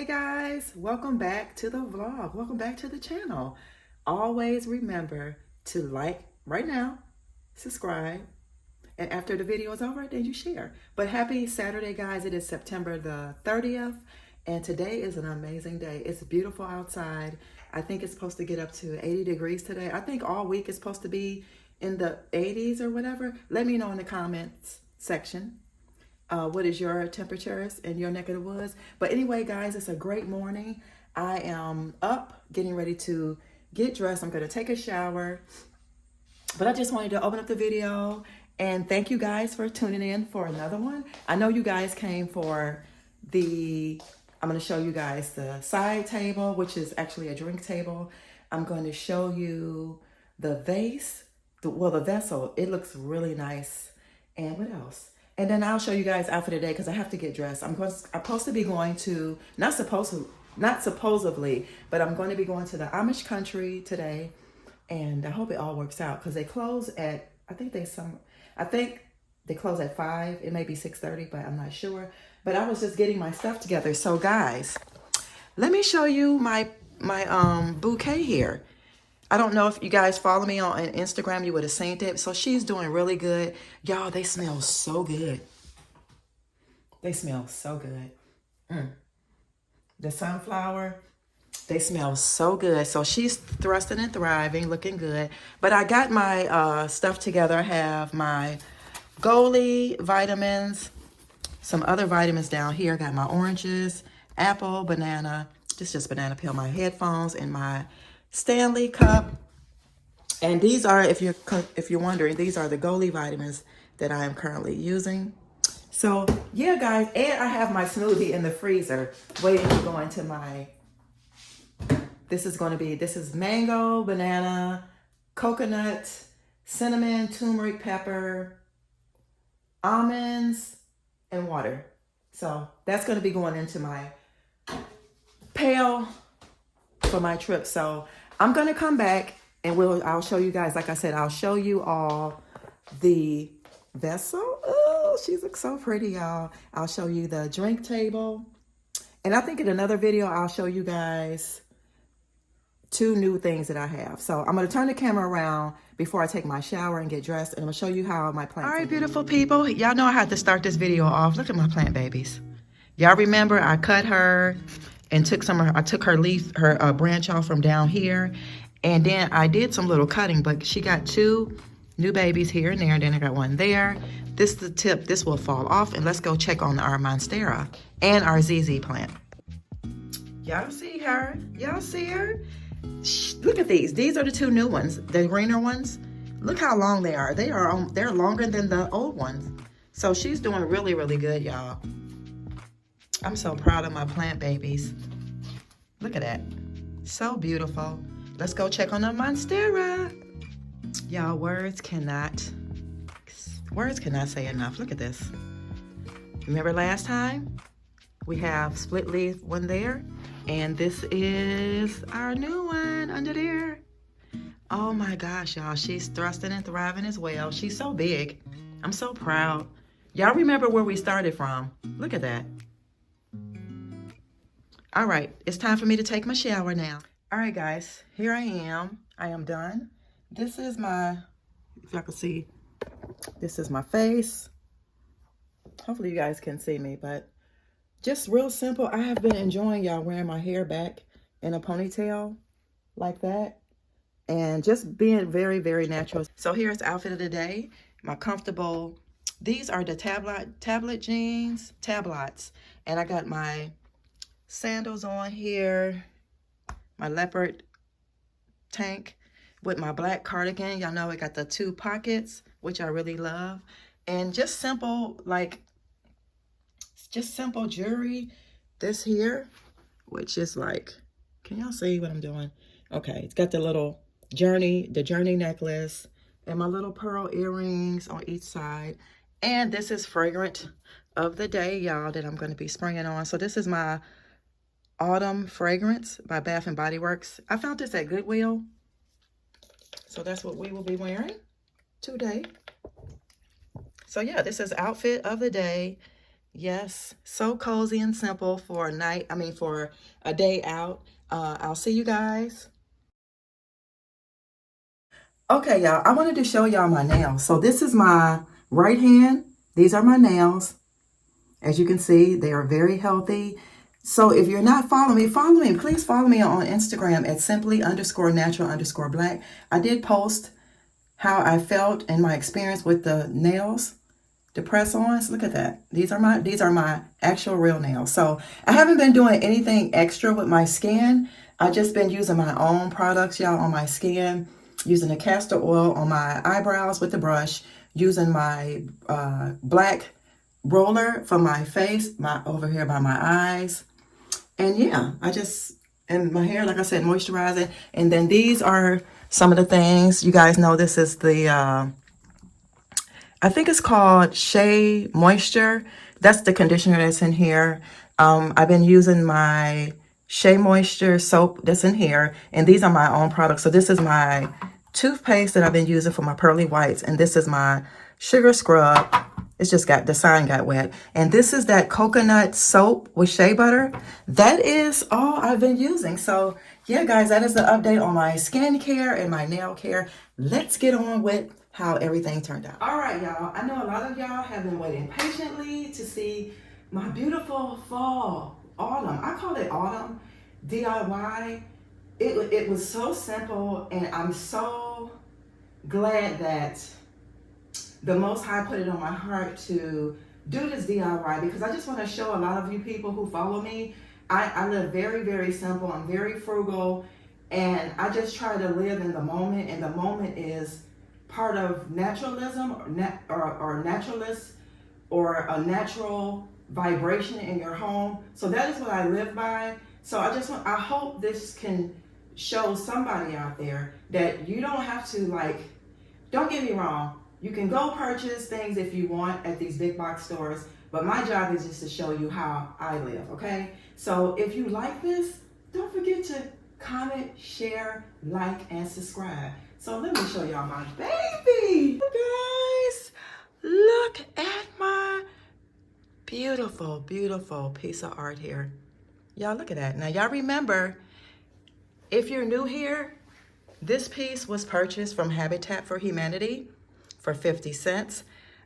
Hey guys, welcome back to the vlog. Welcome back to the channel. Always remember to like right now, subscribe, and after the video is over, then you share. But happy Saturday, guys. It is September the 30th, and today is an amazing day. It's beautiful outside. I think it's supposed to get up to 80 degrees today. I think all week is supposed to be in the 80s or whatever. Let me know in the comments section. What is your temperatures in your neck of the woods? But anyway, guys, it's a great morning. I am up, getting ready to get dressed. I'm going to take a shower. But I just wanted to open up the video and thank you guys for tuning in for another one. I know you guys came for I'm going to show you guys the side table, which is actually a drink table. I'm going to show you the vase, the vessel. It looks really nice. And what else? And then I'll show you guys out for the day because I have to get dressed. I'm supposed to be going to, not supposedly, but I'm going to be going to the Amish country today. And I hope it all works out because they close at, I think they close at 5. It may be 6:30, but I'm not sure. But I was just getting my stuff together. So guys, let me show you my bouquet here. I don't know if you guys follow me on Instagram, you would have seen it. So she's doing really good. Y'all, they smell so good. They smell so good. The sunflower, they smell so good. So she's thrusting and thriving, looking good. But I got my stuff together. I have my Goli vitamins, some other vitamins down here. I got my oranges, apple, banana. This is just banana peel, my headphones, and my Stanley cup. And these are, if you're wondering, these are the Goli vitamins that I am currently using. So yeah, guys, and I have my smoothie in the freezer waiting to go into my, this is mango, banana, coconut, cinnamon, turmeric, pepper, almonds, and water. So that's going to be going into my pail for my trip. So I'm going to come back and I'll show you guys, like I said, I'll show you all the vessel. Oh, she looks so pretty, y'all. I'll show you the drink table. And I think in another video, I'll show you guys 2 new things that I have. So I'm going to turn the camera around before I take my shower and get dressed. And I'm going to show you how my plants. All right, beautiful people. Y'all know I had to start this video off. Look at my plant babies. Y'all remember I cut her and I took her leaf, her branch off from down here. And then I did some little cutting, but she got 2 new babies here and there. And then I got one there. This is the tip. This will fall off. And let's go check on our Monstera and our ZZ plant. Y'all see her? Y'all see her? Shh, look at these. These are the 2 new ones, the greener ones. Look how long they are. They're longer than the old ones. So she's doing really, really good, y'all. I'm so proud of my plant babies. Look at that. So beautiful. Let's go check on the Monstera. Y'all, words cannot say enough. Look at this. Remember last time? We have split leaf one there. And this is our new one under there. Oh my gosh, y'all. She's thrusting and thriving as well. She's so big. I'm so proud. Y'all remember where we started from. Look at that. All right, it's time for me to take my shower now. All right, guys, here I am. I am done. This is my, if y'all can see, this is my face. Hopefully you guys can see me, but just real simple. I have been enjoying y'all wearing my hair back in a ponytail like that and just being very, very natural. So here's the outfit of the day. My comfortable, these are the tablet jeans, tablots. And I got my sandals on here, my leopard tank with my black cardigan. Y'all know I got the 2 pockets, which I really love. And just simple, just simple jewelry. This here, which is like, can y'all see what I'm doing? Okay, it's got the little journey necklace and my little pearl earrings on each side. And this is fragrant of the day, y'all, that I'm going to be spraying on. So this is my Autumn fragrance by Bath and Body Works. I found this at Goodwill. So that's what we will be wearing today. So yeah, this is outfit of the day. Yes, so cozy and simple for a night, for a day out. I'll see you guys. Okay, y'all, I wanted to show y'all my nails. So this is my right hand. These are my nails. As you can see, they are very healthy. So if you're not following me, follow me. Please follow me on Instagram at simply_natural_black. I did post how I felt and my experience with the nails to press on. So look at that. These are my actual real nails. So I haven't been doing anything extra with my skin. I just been using my own products, y'all, on my skin, using the castor oil on my eyebrows with the brush, using my black roller for my face, my over here by my eyes. And yeah, and my hair, like I said, moisturizing. And then these are some of the things. You guys know this is the I think it's called Shea Moisture. That's the conditioner that's in here. I've been using my Shea Moisture soap that's in here, and these are my own products. So this is my toothpaste that I've been using for my pearly whites, and this is my sugar scrub. It's just the sign got wet. And this is that coconut soap with shea butter. That is all I've been using. So yeah, guys, that is the update on my skincare and my nail care. Let's get on with how everything turned out. All right, y'all. I know a lot of y'all have been waiting patiently to see my beautiful autumn. I call it autumn DIY. It was so simple, and I'm so glad that the Most High put it on my heart to do this DIY, because I just want to show a lot of you people who follow me. I live very, very simple. I'm very frugal, and I just try to live in the moment, and the moment is part of naturalism or naturalist or a natural vibration in your home. So that is what I live by. So I hope this can show somebody out there that you don't have to, like, don't get me wrong, you can go purchase things if you want at these big box stores, but my job is just to show you how I live, okay? So if you like this, don't forget to comment, share, like, and subscribe. So let me show y'all my baby. Guys, look at my beautiful, beautiful piece of art here. Y'all look at that. Now y'all remember, if you're new here, this piece was purchased from Habitat for Humanity for 50 cents.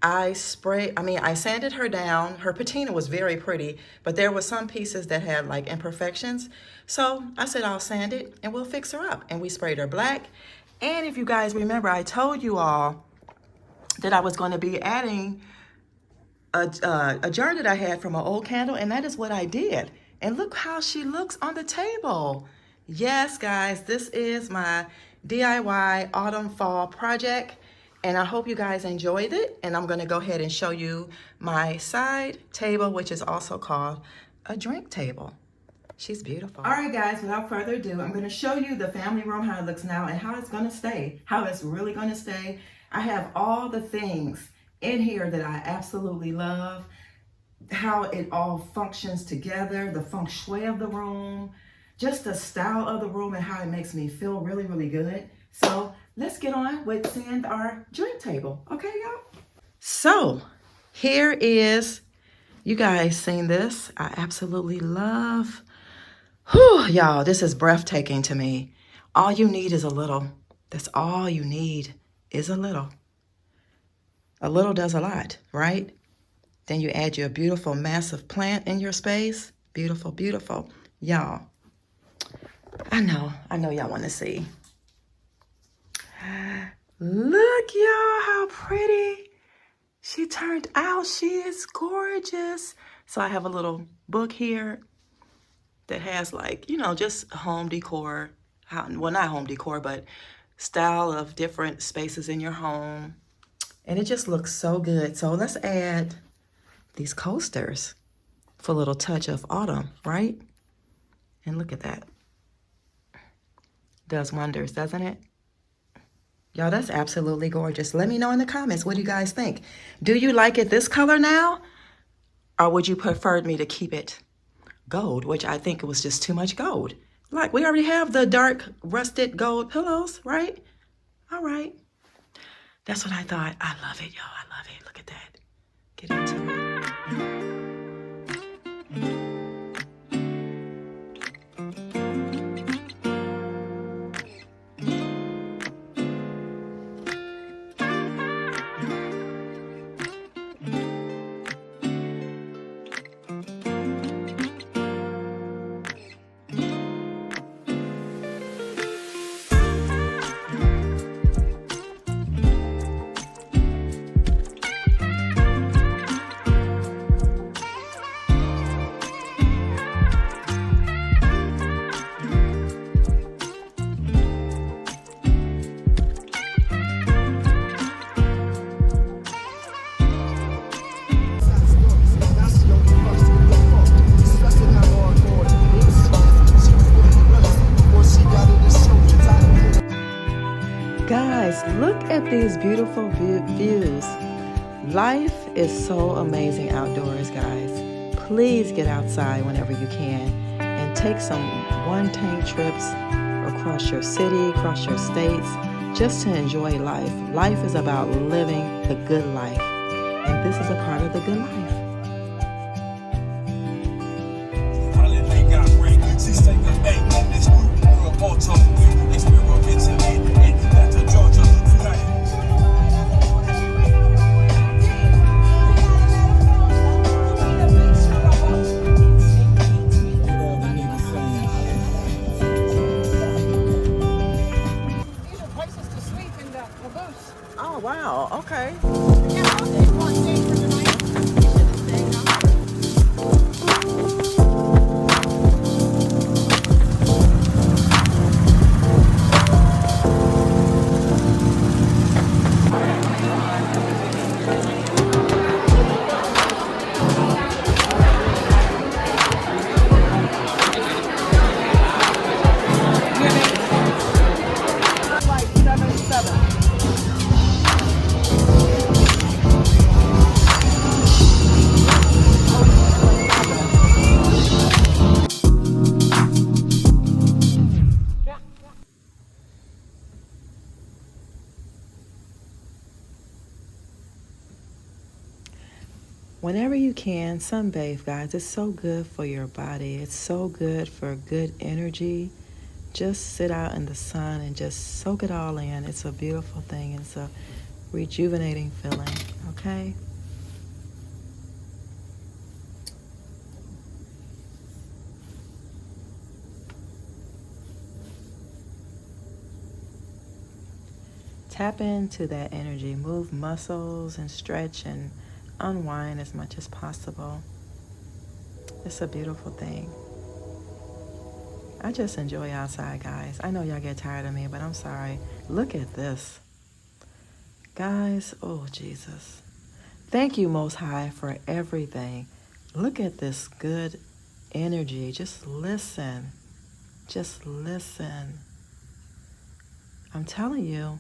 I sanded her down. Her patina was very pretty, but there were some pieces that had like imperfections. So I said, I'll sand it and we'll fix her up. And we sprayed her black. And if you guys remember, I told you all that I was going to be adding a jar that I had from an old candle, and that is what I did. And look how she looks on the table. Yes, guys, this is my DIY autumn fall project, and I hope you guys enjoyed it. And I'm going to go ahead and show you my side table, which is also called a drink table. She's beautiful. All right, guys, without further ado, I'm going to show you the family room, how it looks now, and how it's going to stay, how it's really going to stay. I have all the things in here that I absolutely love, how it all functions together, the feng shui of the room, just the style of the room, and how it makes me feel really, really good. So let's get on with seeing our drink table. Okay, y'all? So here is, you guys seen this? I absolutely love. Whew, y'all, this is breathtaking to me. All you need is a little. That's all you need is a little. A little does a lot, right? Then you add your beautiful massive plant in your space. Beautiful, beautiful. Y'all, I know y'all want to see. Look, y'all, how pretty she turned out. She is gorgeous. So I have a little book here that has, like, just home decor. Well, not home decor, but style of different spaces in your home. And it just looks so good. So let's add these coasters for a little touch of autumn, right? And look at that. Does wonders, doesn't it? Y'all, that's absolutely gorgeous. Let me know in the comments, what do you guys think? Do you like it this color now? Or would you prefer me to keep it gold, which I think it was just too much gold? Like, we already have the dark rusted gold pillows, right? All right. That's what I thought. I love it, y'all. I love it. Look at that. Get into it. Guys, look at these beautiful views. Life is so amazing outdoors, guys. Please get outside whenever you can and take some one-tank trips across your city, across your states, just to enjoy life. Life is about living the good life, and this is a part of the good life. Oh, wow. Okay. Whenever you can, sunbathe, guys. It's so good for your body. It's so good for good energy. Just sit out in the sun and just soak it all in. It's a beautiful thing. It's a rejuvenating feeling, okay? Tap into that energy. Move muscles and stretch and unwind as much as possible. It's a beautiful thing. I just enjoy outside, guys. I know y'all get tired of me, but I'm sorry. Look at this. Guys, oh Jesus. Thank you, Most High, for everything. Look at this good energy. Just listen. Just listen. I'm telling you,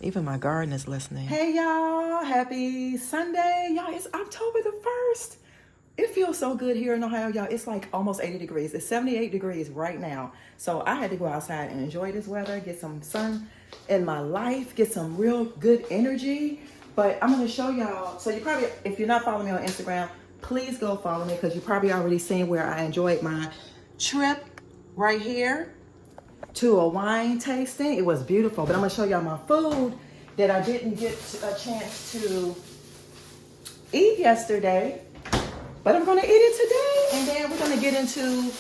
even my garden is listening. Hey, y'all. Happy Sunday. Y'all, it's October the 1st. It feels so good here in Ohio, y'all. It's like almost 80 degrees. It's 78 degrees right now. So I had to go outside and enjoy this weather, get some sun in my life, get some real good energy. But I'm going to show y'all. So you probably, if you're not following me on Instagram, please go follow me, because you probably already seen where I enjoyed my trip right here to a wine tasting. It was beautiful. But I'm going to show y'all my food that I didn't get a chance to eat yesterday. But I'm going to eat it today. And then we're going to get into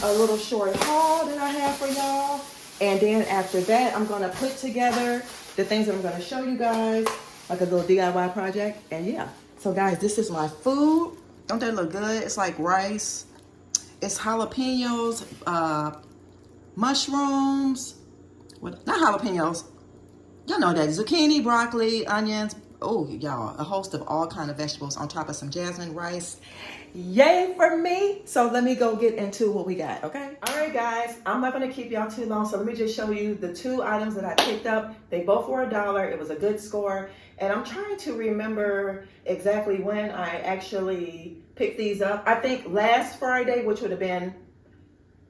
a little short haul that I have for y'all. And then after that, I'm going to put together the things that I'm going to show you guys, like a little DIY project. And yeah. So guys, this is my food. Don't that look good? It's like rice. It's jalapenos, mushrooms, not jalapenos, y'all know that, zucchini, broccoli, onions, oh y'all, a host of all kind of vegetables on top of some jasmine rice. Yay for me. So let me go get into what we got, okay? All right, guys, I'm not gonna keep y'all too long, so let me just show you the two items that I picked up. They both were $1. It was a good score, and I'm trying to remember exactly when I actually picked these up. I think last Friday, which would have been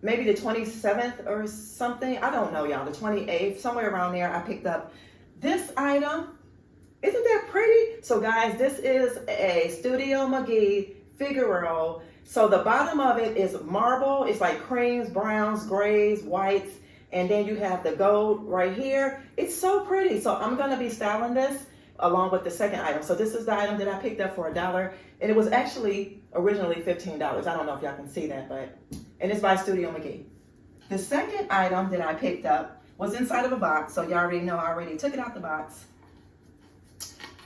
maybe the 27th or something. I don't know, y'all. The 28th, somewhere around there, I picked up this item. Isn't that pretty? So guys, this is a Studio McGee Figaro So the bottom of it is marble. It's like creams, browns, grays, whites, and then you have the gold right here. It's so pretty. So I'm gonna be styling this along with the second item. So this is the item that I picked up for $1, and it was actually originally $15. I don't know if y'all can see that, and it's by Studio McGee. The second item that I picked up was inside of a box, so y'all already know I already took it out the box.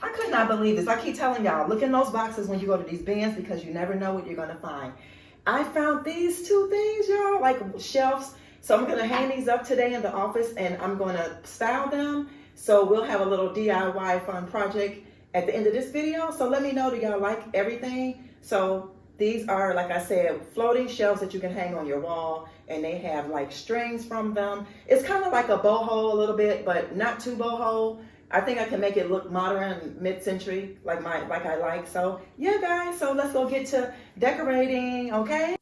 I could not believe this. I keep telling y'all, look in those boxes when you go to these bins because you never know what you're gonna find. I found these two things, y'all, like shelves. So I'm gonna hang these up today in the office and I'm gonna style them. So we'll have a little DIY fun project at the end of this video. So let me know, do y'all like everything? So these are, like I said, floating shelves that you can hang on your wall, and they have like strings from them. It's kind of like a boho a little bit, but not too boho. I think I can make it look modern, mid-century, like I like. So yeah, guys, so let's go get to decorating, okay?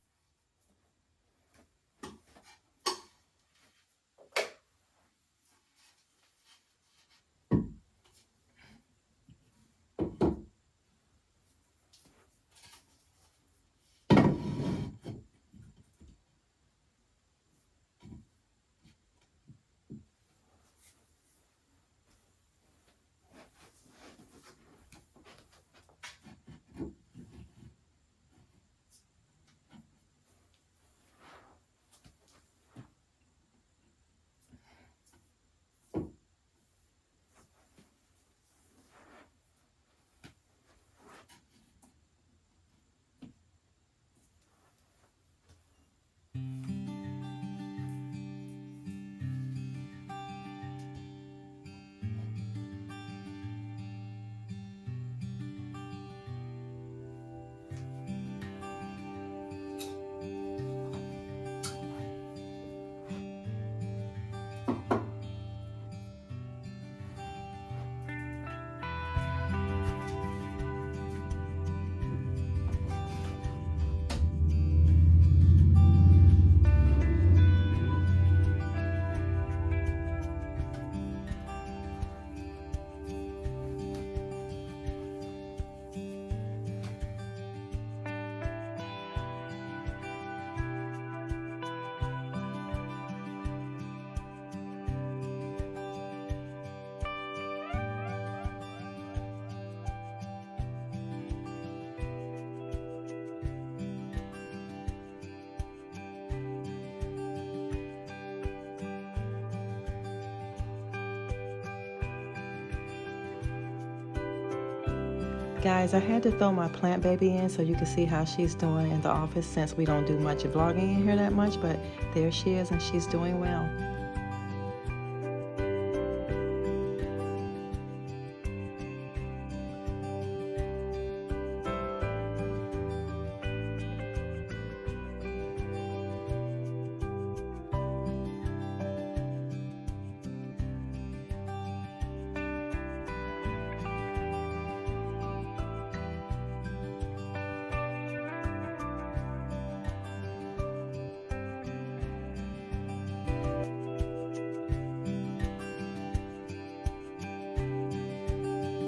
Guys, I had to throw my plant baby in so you can see how she's doing in the office since we don't do much vlogging in here that much, but there she is and she's doing well.